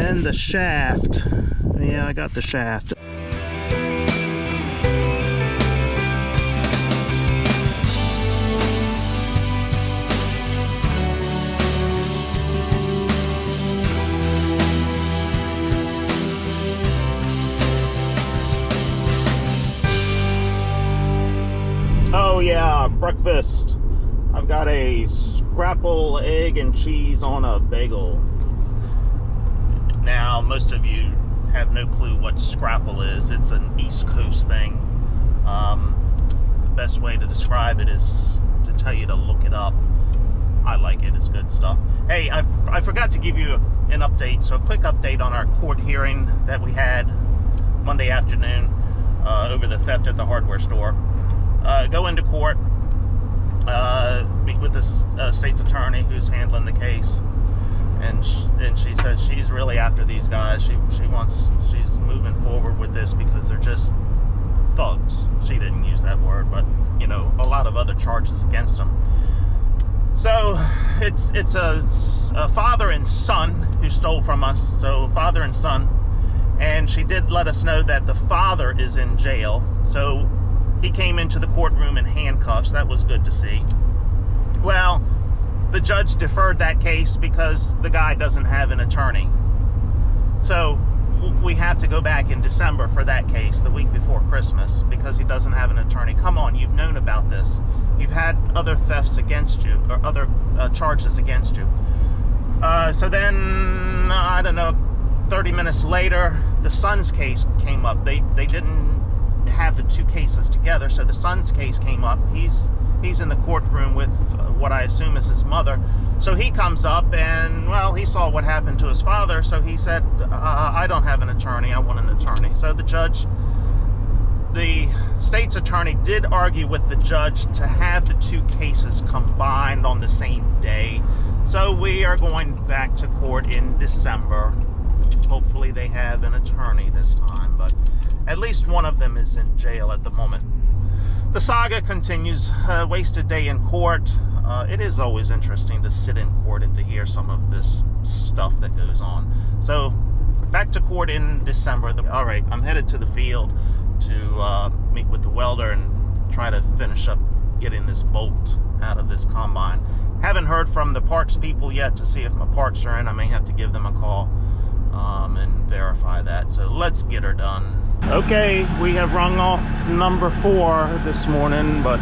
And the shaft. Yeah, I got the shaft. Oh yeah, breakfast. I've got a scrapple, egg, and cheese on a bagel. Now, most of you have no clue what scrapple is. It's an East Coast thing. The best way to describe it is to tell you to look it up. I like it. It's good stuff. Hey, I forgot to give you an update. So a quick update on our court hearing that we had Monday afternoon over the theft at the hardware store. Go into court, meet with the state's attorney who's handling the case, and she said she's really after these guys. She's moving forward with this because they're just thugs. She didn't use that word, but you know, a lot of other charges against them. So it's a father and son who stole from us. So father and son, and she did let us know that the father is in jail. So he came into the courtroom in handcuffs. That was good to see. Well, the judge deferred that case because the guy doesn't have an attorney. So we have to go back in December for that case, the week before Christmas, because he doesn't have an attorney. Come on, you've known about this. You've had other thefts against you, or other charges against you. So then, I don't know, 30 minutes later, the son's case came up. They didn't have the two cases together, so the son's case came up. He's in the courtroom with what I assume is his mother. So he comes up and, well, he saw what happened to his father, so he said, I don't have an attorney, I want an attorney. So the state's attorney did argue with the judge to have the two cases combined on the same day. So we are going back to court in December. Hopefully they have an attorney this time, but at least one of them is in jail at the moment. The saga continues. Wasted day in court. It is always interesting to sit in court and to hear some of this stuff that goes on. So, back to court in December. All right, I'm headed to the field to meet with the welder and try to finish up getting this bolt out of this combine. Haven't heard from the parts people yet to see if my parts are in. I may have to give them a call and verify that. So let's get her done. Okay, we have rung off number 4 this morning, but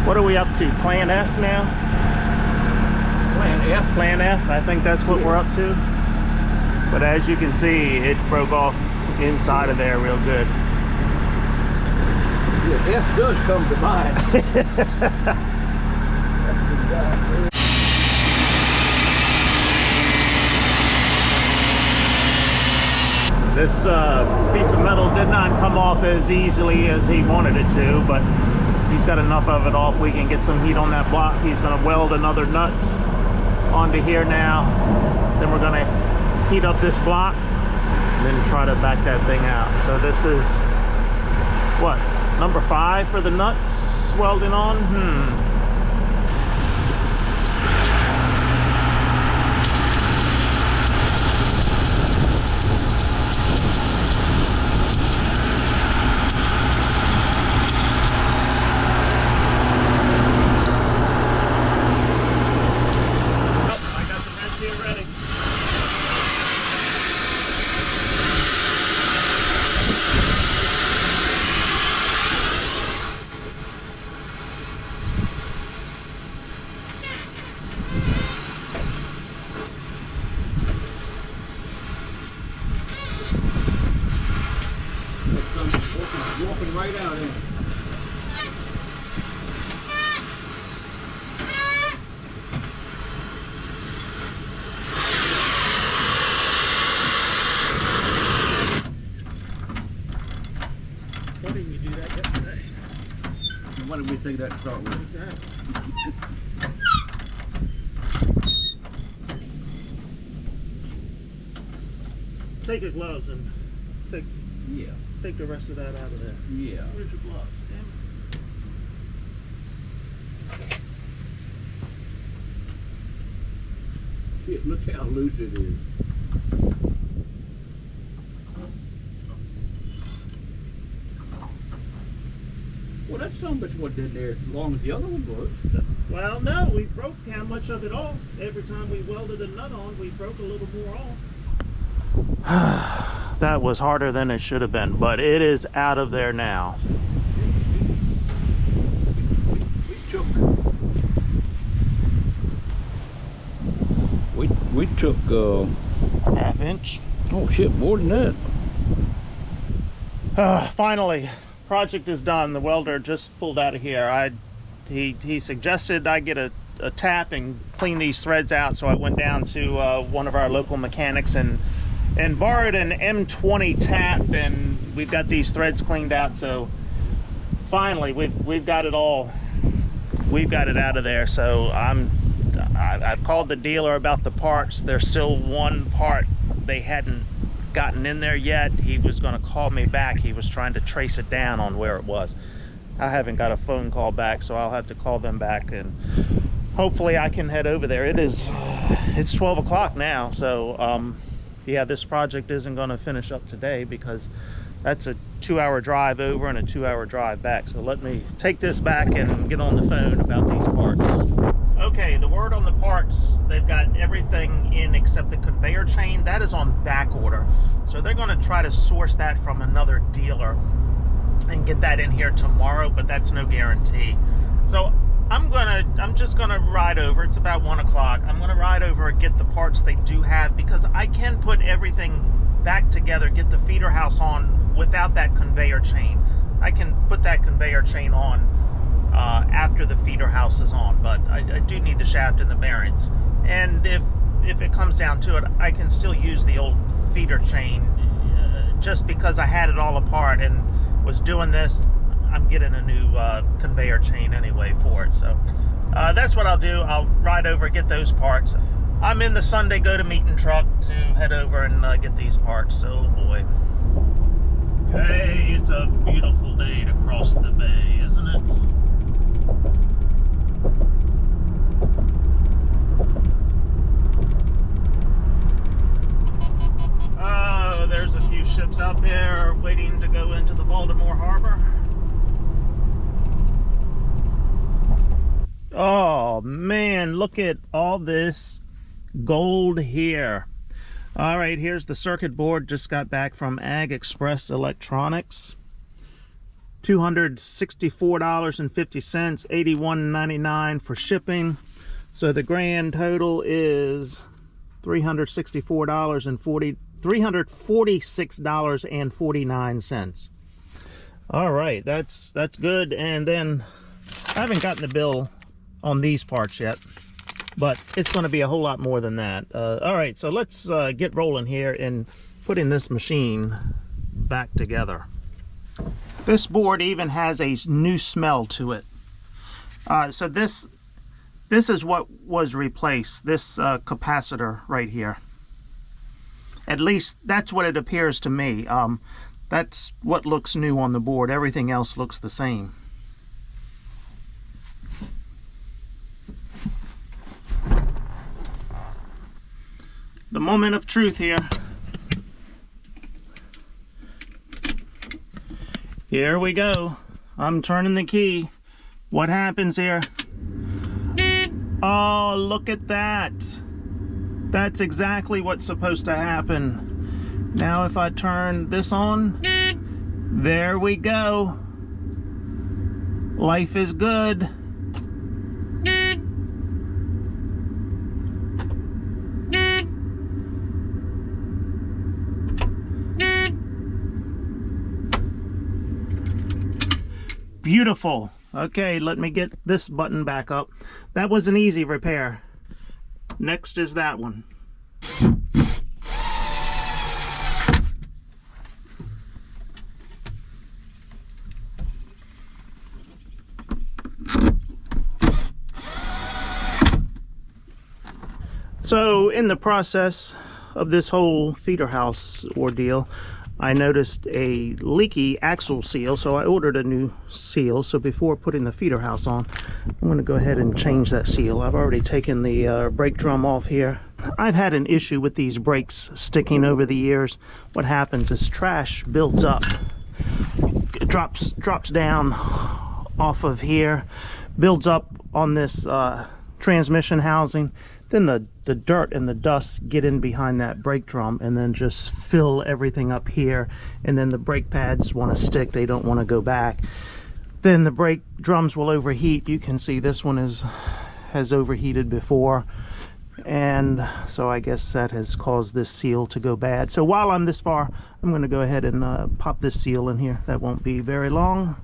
what are we up to? Plan F now? Plan F? Plan F, I think that's what we're up to. But as you can see, it broke off inside of there real good. Yeah, F does come to mind. This piece of metal did not come off as easily as he wanted it to, but he's got enough of it off. We can get some heat on that block. He's going to weld another nut onto here now. Then we're going to heat up this block and then try to back that thing out. So this is, what, number 5 for the nuts welding on? Walking right out here. Why didn't you do that yesterday? What did we think that start with? Take your gloves and take the rest of that out of there. Yeah. Where's your gloves? Damn it. Shit, look how loose it is. Well, that son bitch wasn't in there as long as the other one was. Well, no, we broke how much of it off. Every time we welded a nut on, we broke a little more off. That was harder than it should have been, but it is out of there now. We took Half inch. oh shit, more than that. Finally, project is done. The welder just pulled out of here. He suggested I get a tap and clean these threads out, so I went down to one of our local mechanics and borrowed an M20 tap, and we've got these threads cleaned out. So finally, we've got it all. We've got it out of there. So I've called the dealer about the parts. There's still one part they hadn't gotten in there yet. He was going to call me back. He was trying to trace it down on where it was. I haven't got a phone call back, so I'll have to call them back, and hopefully I can head over there. It's 12 o'clock now, so yeah, this project isn't going to finish up today because that's a 2-hour drive over and a 2-hour drive back. So let me take this back and get on the phone about these parts. Okay, the word on the parts, they've got everything in except the conveyor chain. That is on back order. So they're going to try to source that from another dealer and get that in here tomorrow, but that's no guarantee. So I'm just gonna ride over. It's about 1 o'clock. I'm gonna ride over and get the parts they do have, because I can put everything back together, get the feeder house on without that conveyor chain. I can put that conveyor chain on after the feeder house is on, but I do need the shaft and the bearings. And if it comes down to it, I can still use the old feeder chain just because I had it all apart and was doing this. I'm getting a new conveyor chain anyway for it. So that's what I'll do. I'll ride over, get those parts. I'm in the Sunday go-to meeting truck to head over and get these parts. So, oh boy. Hey, it's a beautiful day to cross the bay, isn't it? Oh, there's a few ships out there waiting to go into the Baltimore Harbor. Oh man, look at all this gold here. All right, here's the circuit board. Just got back from Ag Express Electronics. $264.50, $81.99 for shipping. So the grand total is $346.49. All right, that's good. And then I haven't gotten the bill on these parts yet, but it's going to be a whole lot more than that. All right, so let's get rolling here and putting this machine back together. This board even has a new smell to it. So this is what was replaced, this capacitor right here. At least that's what it appears to me. That's what looks new on the board. Everything else looks the same. The moment of truth here. Here we go. I'm turning the key. What happens here? Oh, look at that. That's exactly what's supposed to happen. Now if I turn this on, there we go. Life is good. Beautiful. Okay, let me get this button back up. That was an easy repair. Next is that one. So in the process of this whole feeder house ordeal, I noticed a leaky axle seal, so I ordered a new seal. So before putting the feeder house on, I'm going to go ahead and change that seal. I've already taken the brake drum off here. I've had an issue with these brakes sticking over the years. What happens is trash builds up. It drops down off of here, builds up on this transmission housing. Then the dirt and the dust get in behind that brake drum and then just fill everything up here. And then the brake pads want to stick. They don't want to go back. Then the brake drums will overheat. You can see this one has overheated before. And so I guess that has caused this seal to go bad. So while I'm this far, I'm going to go ahead and pop this seal in here. That won't be very long.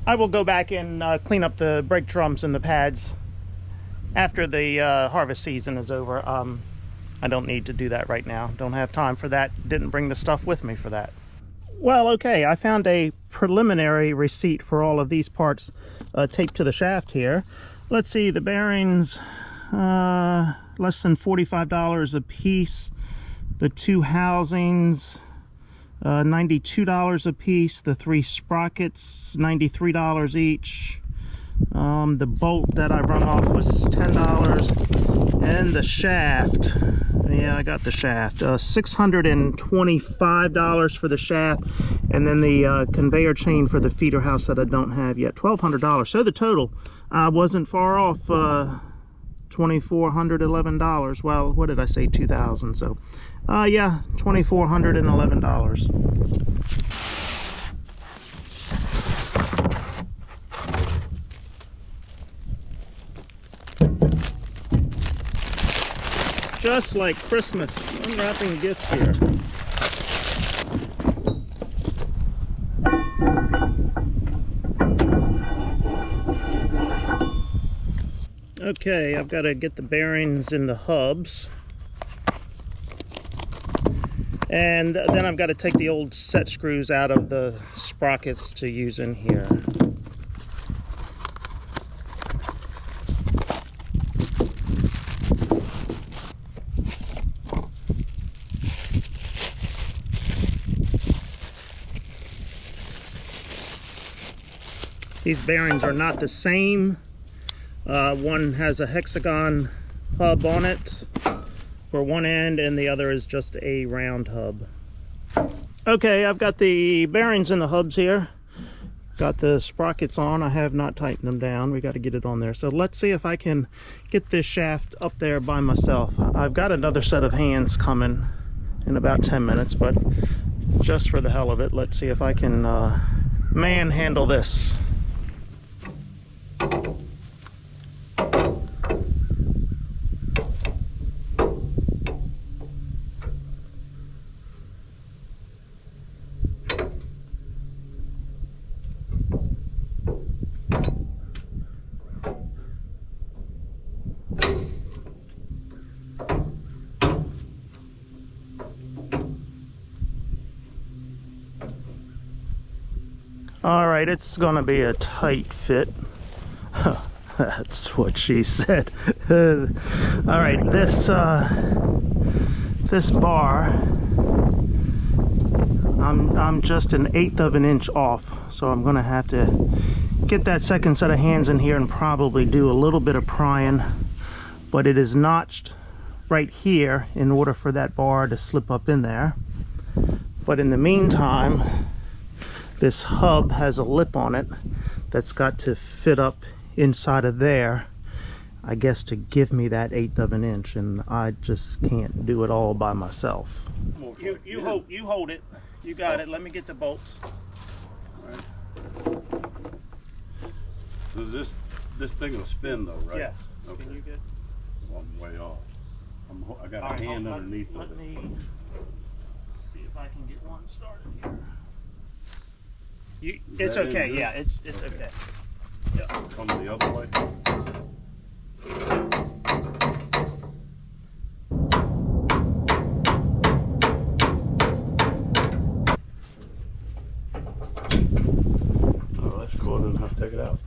I will go back and clean up the brake drums and the pads after the harvest season is over. I don't need to do that right now. Don't have time for that. Didn't bring the stuff with me for that. Well, okay, I found a preliminary receipt for all of these parts taped to the shaft here. Let's see, the bearings, less than $45 a piece. The two housings, $92 a piece. The three sprockets, $93 each. The bolt that I rung off was $10. And the shaft, yeah, I got the shaft, $625 for the shaft. And then the conveyor chain for the feeder house that I don't have yet, $1,200. So the total wasn't far off, $2,411. Well, what did I say, 2,000? So yeah, $2,411. Just like Christmas, unwrapping gifts here. Okay, I've got to get the bearings in the hubs. And then I've got to take the old set screws out of the sprockets to use in here. These bearings are not the same. One has a hexagon hub on it for one end, and the other is just a round hub. Okay, I've got the bearings in the hubs here. Got the sprockets on. I have not tightened them down. We got to get it on there. So let's see if I can get this shaft up there by myself. I've got another set of hands coming in about 10 minutes, but just for the hell of it, let's see if I can manhandle this. All right, it's gonna be a tight fit. That's what she said. All right, this bar, I'm just an 1/8 of an inch off, so I'm gonna have to get that second set of hands in here and probably do a little bit of prying, but it is notched right here in order for that bar to slip up in there. But in the meantime, this hub has a lip on it that's got to fit up inside of there. I guess, to give me that 1/8 of an inch, and I just can't do it all by myself. You hold it. You got it. Let me get the bolts. All right. So this thing will spin though, right? Yes. Okay. Can you get? Well, I'm way off. I got All a right, hand underneath let of it. me see if I can get one started here. It's that okay. in good? Yeah, it's okay. Yep. Come the other way. Oh, that's cool. I don't have to take it out.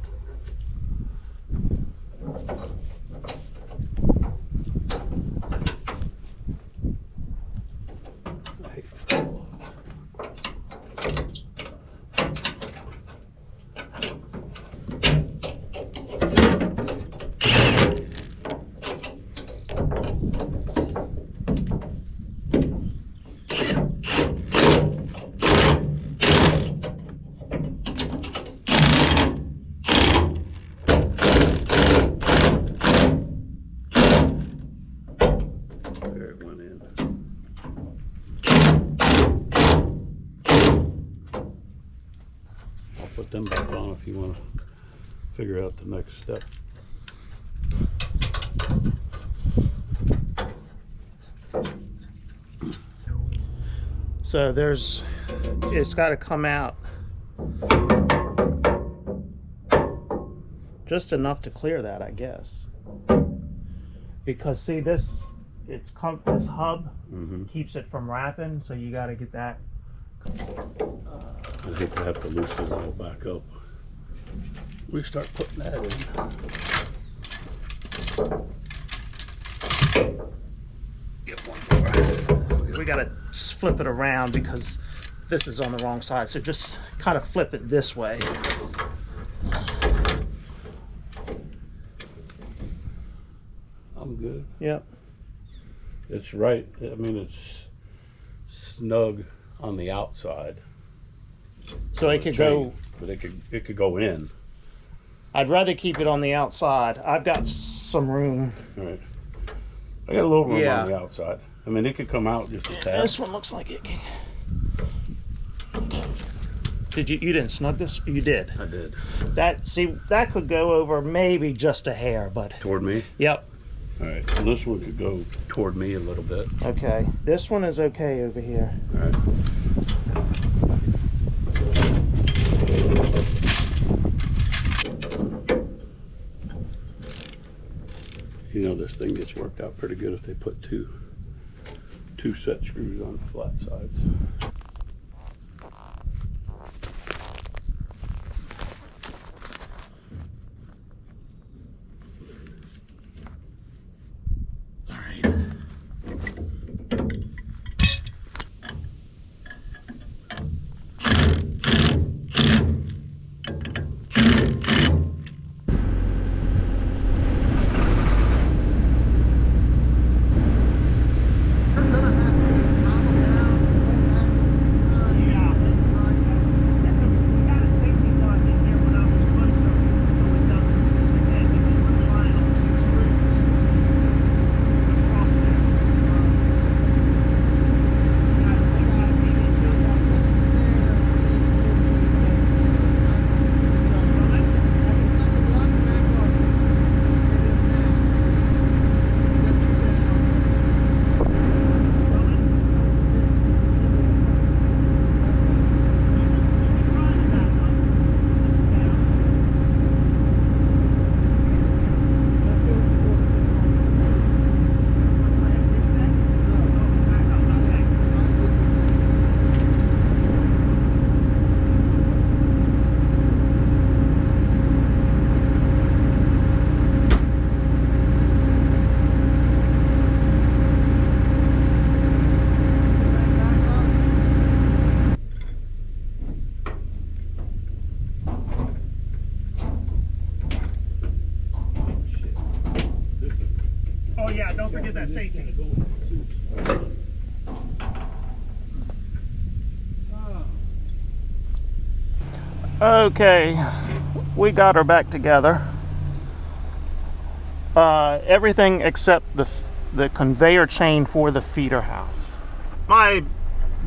There it went in. I'll put them back on if you want to figure out the next step. So it's got to come out just enough to clear that, I guess. Because see this hub keeps it from wrapping, so you got to get that. I hate to have to loosen it all back up. We start putting that in. Get one more. We got to flip it around because this is on the wrong side. So just kind of flip it this way. I'm good. Yep. It's right. I mean, it's snug on the outside. So it could go. But it could go in. I'd rather keep it on the outside. I've got some room. All right. I got a little room Yeah. on the outside. I mean, it could come out just a tad. This one looks like it can. Did you didn't snug this? You did. I did. That could go over maybe just a hair, but Toward me? yep. All right. And this one could go toward me a little bit. Okay. This one is okay over here. All right. You know, this thing gets worked out pretty good if they put two set screws on the flat sides. All right. Oh yeah, don't forget that safety. Okay, we got her back together. everything except the conveyor chain for the feeder house. My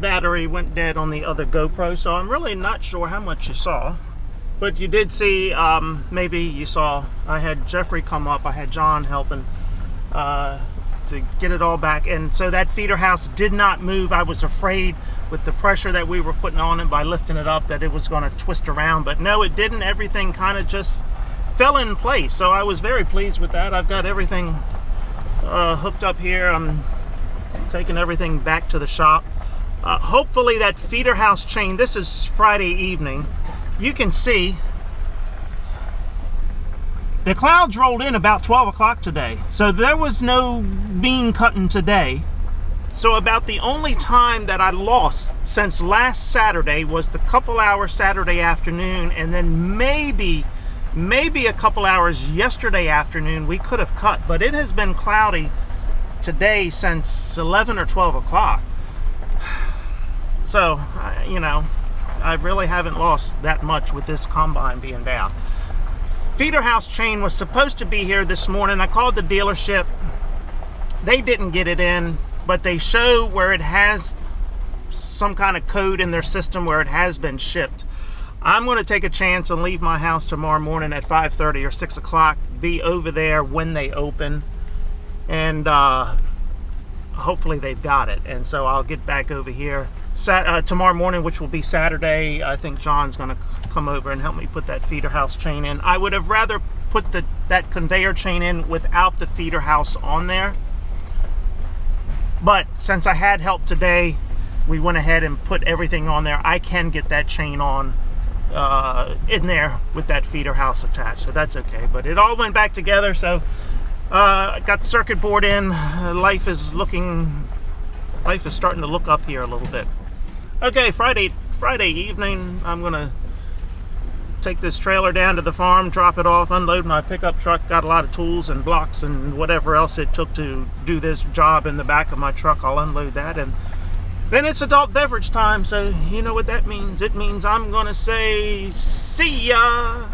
battery went dead on the other GoPro, so I'm really not sure how much you saw. But you did see, maybe you saw, I had Jeffrey come up, I had John helping to get it all back. And so that feeder house did not move. I was afraid with the pressure that we were putting on it by lifting it up that it was going to twist around. But no, it didn't. Everything kind of just fell in place. So I was very pleased with that. I've got everything hooked up here. I'm taking everything back to the shop. Hopefully that feeder house chain, this is Friday evening. You can see the clouds rolled in about 12 o'clock today. So there was no beam cutting today. So about the only time that I lost since last Saturday was the couple hours Saturday afternoon, and then maybe a couple hours yesterday afternoon we could have cut. But it has been cloudy today since 11 or 12 o'clock. So, you know, I really haven't lost that much with this combine being down. Feeder house chain was supposed to be here this morning. I called the dealership. They didn't get it in, but they show where it has some kind of code in their system where it has been shipped. I'm going to take a chance and leave my house tomorrow morning at 5:30 or 6 o'clock, be over there when they open, and hopefully they've got it. And so I'll get back over here tomorrow morning, which will be Saturday. I think John's going to come over and help me put that feeder house chain in. I would have rather put that conveyor chain in without the feeder house on there. But since I had help today, we went ahead and put everything on there. I can get that chain on in there with that feeder house attached, so that's okay. But it all went back together, so I got the circuit board in. Life is starting to look up here a little bit. Okay, Friday evening, I'm gonna take this trailer down to the farm, drop it off, unload my pickup truck. Got a lot of tools and blocks and whatever else it took to do this job in the back of my truck. I'll unload that, and then it's adult beverage time, so you know what that means. It means I'm gonna say see ya.